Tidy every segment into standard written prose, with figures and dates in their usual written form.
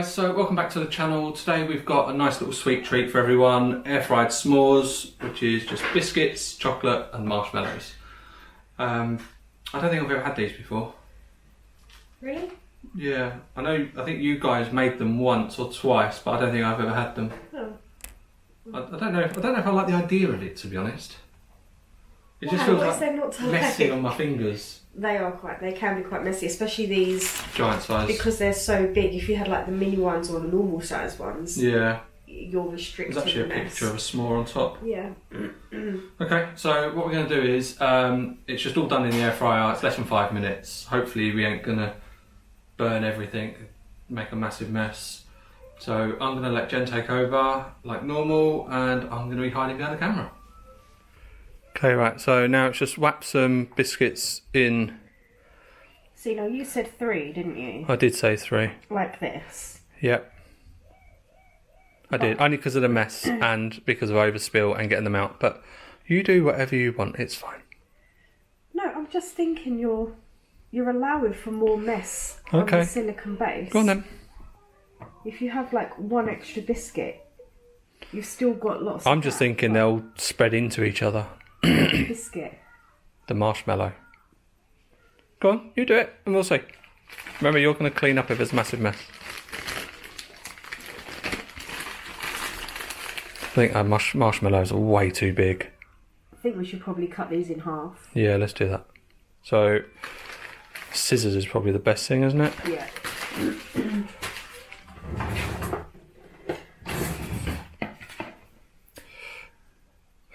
guys, so welcome back to the channel. Today we've got a nice little sweet treat for everyone. Air fried s'mores, which is just biscuits, chocolate and marshmallows. I don't think I've ever had these before. Really? Yeah, I think you guys made them once or twice, but I don't think I've ever had them. Oh. I don't know if I like the idea of it, to be honest. It just Wow, feels what is like there not to messy like? on my fingers. They can be quite messy, especially these, Giant size. because they're so big. If you had like the mini ones or the normal size ones, Yeah. you're restricted. There's actually a in this. picture of a s'more on top. Yeah. Okay, so what we're going to do is, it's just all done in the air fryer. It's less than 5 minutes. Hopefully we ain't going to burn everything, make a massive mess. So I'm going to let Jen take over like normal, and I'm going to be hiding behind the camera. Okay, right, so now it's just whap some biscuits in. See, now you said 3, didn't you? I did say 3. Like this. Yep. I did, only because of the mess and because of overspill and getting them out. But you do whatever you want, it's fine. No, I'm just thinking you're allowing for more mess Okay. on the silicone base. Go on then. If you have like one extra biscuit, you've still got lots. I'm of just that. thinking they'll spread into each other. Biscuit. The marshmallow. Go on, you do it, and we'll see. Remember, you're going to clean up if there's a massive mess. I think our marshmallows are way too big. I think we should probably cut these in half. Yeah, let's do that. So, scissors is probably the best thing, isn't it? Yeah.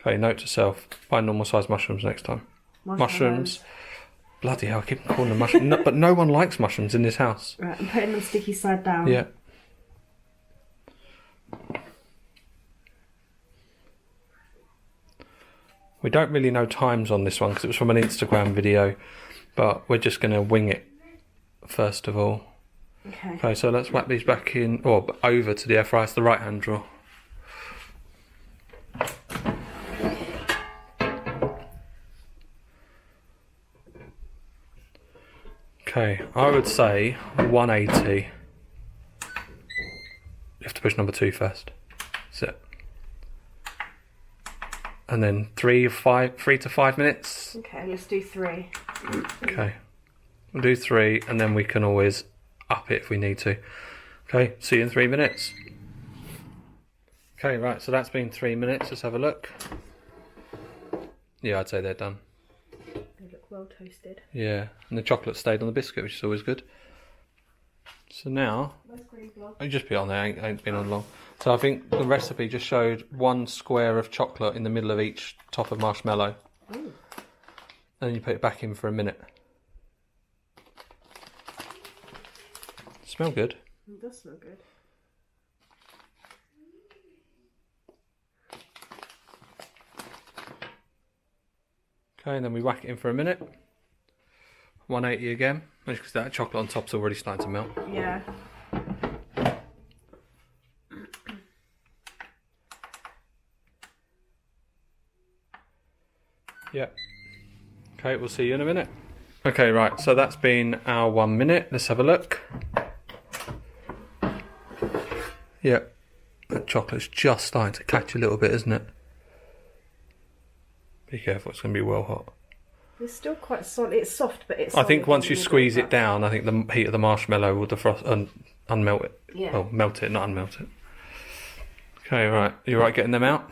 Okay, note to self, buy normal sized mushrooms next time. Mushrooms. Bloody hell, I keep calling them mushrooms. No, but no one likes mushrooms in this house. Right, I'm putting them sticky side down. Yeah. We don't really know times on this one because it was from an Instagram video, but we're just going to wing it first of all. Okay. Okay, so let's whack these back in, or over to the air fryer. It's the right hand drawer. Okay, I would say 180. You have to push number 2 first. That's it. And then 3 to 5 minutes. Okay, let's do 3. Okay, we'll do 3, and then we can always up it if we need to. Okay, see you in 3 minutes. Okay, right, so that's been 3 minutes. Let's have a look. Yeah, I'd say they're done. They look well toasted. Yeah, and the chocolate stayed on the biscuit, which is always good. So now, Where's green block? you just be on there, ain't been on long. So I think the recipe just showed 1 square of chocolate in the middle of each top of marshmallow. Ooh. And then you put it back in for a minute. Smell good. It does smell good. Okay, and then we whack it in for a minute. 180 again, because that chocolate on top's already starting to melt. Yeah. Yeah. Okay, we'll see you in a minute. Okay, right, so that's been our 1 minute. Let's have a look. Yeah, that chocolate's just starting to catch a little bit, isn't it? Be careful, it's going to be well hot. It's still quite solid. It's soft, but it's I think solid once you in the squeeze middle, it down, I think the heat of the marshmallow will defrost and unmelt it. Yeah. Well, melt it, not unmelt it. Okay, right. You right getting them out?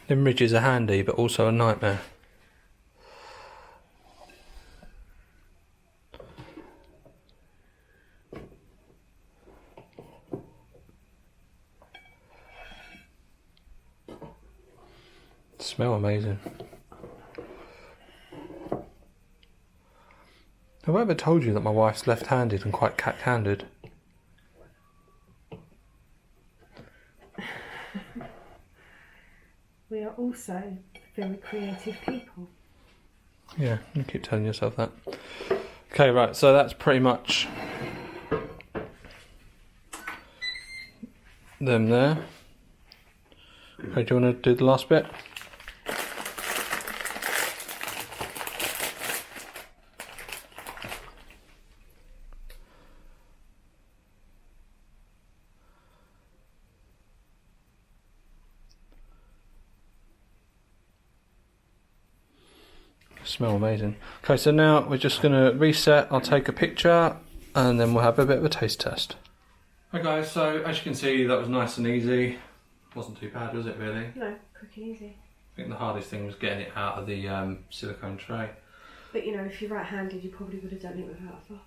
Them ridges are handy, but also a nightmare. Smell amazing. Have I ever told you that my wife's left-handed and quite cat-handed? We are also very creative people. Yeah, you keep telling yourself that. Okay, right, so that's pretty much them there. Okay, do you want to do the last bit? Smell amazing. Okay, so now we're just going to reset. I'll take a picture and then we'll have a bit of a taste test. Hi guys, so as you can see that was nice and easy. Wasn't too bad, was it really? No, quick and easy. I think the hardest thing was getting it out of the silicone tray. But you know, if you're right-handed, you probably would have done it without a fuss.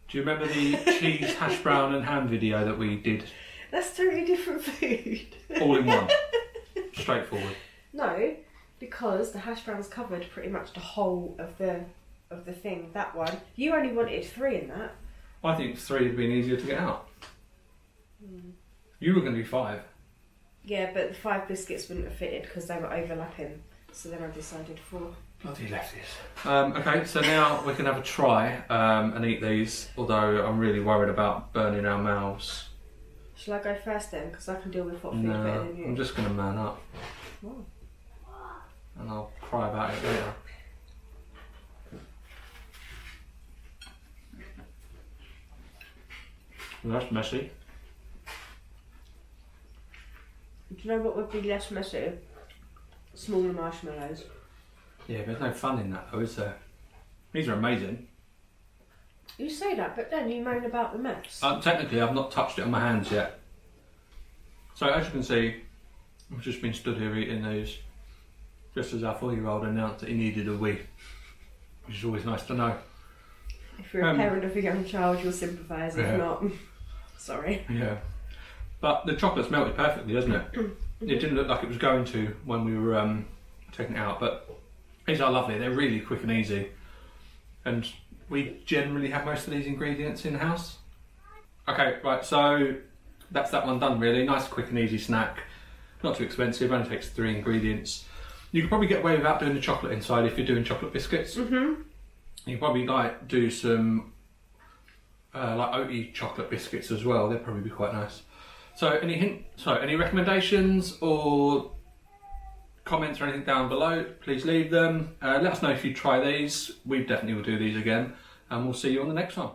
Do you remember the cheese, hash brown and ham video that we did? That's totally different food. All in one. Straightforward. No, because the hash browns covered pretty much the whole of the thing. That one, you only wanted 3 in that. I think 3 would have been easier to get out. You were going to do 5. Yeah, but the 5 biscuits wouldn't have fitted because they were overlapping. So then I decided 4. Bloody lefties. Okay, so now we can have a try and eat these, although I'm really worried about burning our mouths. Shall I go first then? Because I can deal with hot food better No, than you. I'm just going to man up. Oh. And I'll cry about it later. Well, that's messy. Do you know what would be less messy? Smaller marshmallows. Yeah, but there's no fun in that though, is there? These are amazing. You say that, but then you moan about the mess. Technically, I've not touched it on my hands yet. So as you can see, I've just been stood here eating these, just as our 4-year-old announced that he needed a wee, which is always nice to know. If you're a parent of a young child, you'll sympathise. If not, sorry. Yeah. But the chocolate's melted perfectly, doesn't it? It didn't look like it was going to when we were taking it out, but these are lovely. They're really quick and easy. And we generally have most of these ingredients in the house. Okay, right, so that's that one done really. Nice, quick and easy snack. Not too expensive, only takes 3 ingredients. You could probably get away without doing the chocolate inside if you're doing chocolate biscuits. You could probably like do some like oaty chocolate biscuits as well. They'd probably be quite nice. So any recommendations or comments or anything down below, please leave them. Let us know if you try these. We definitely will do these again, and we'll see you on the next one.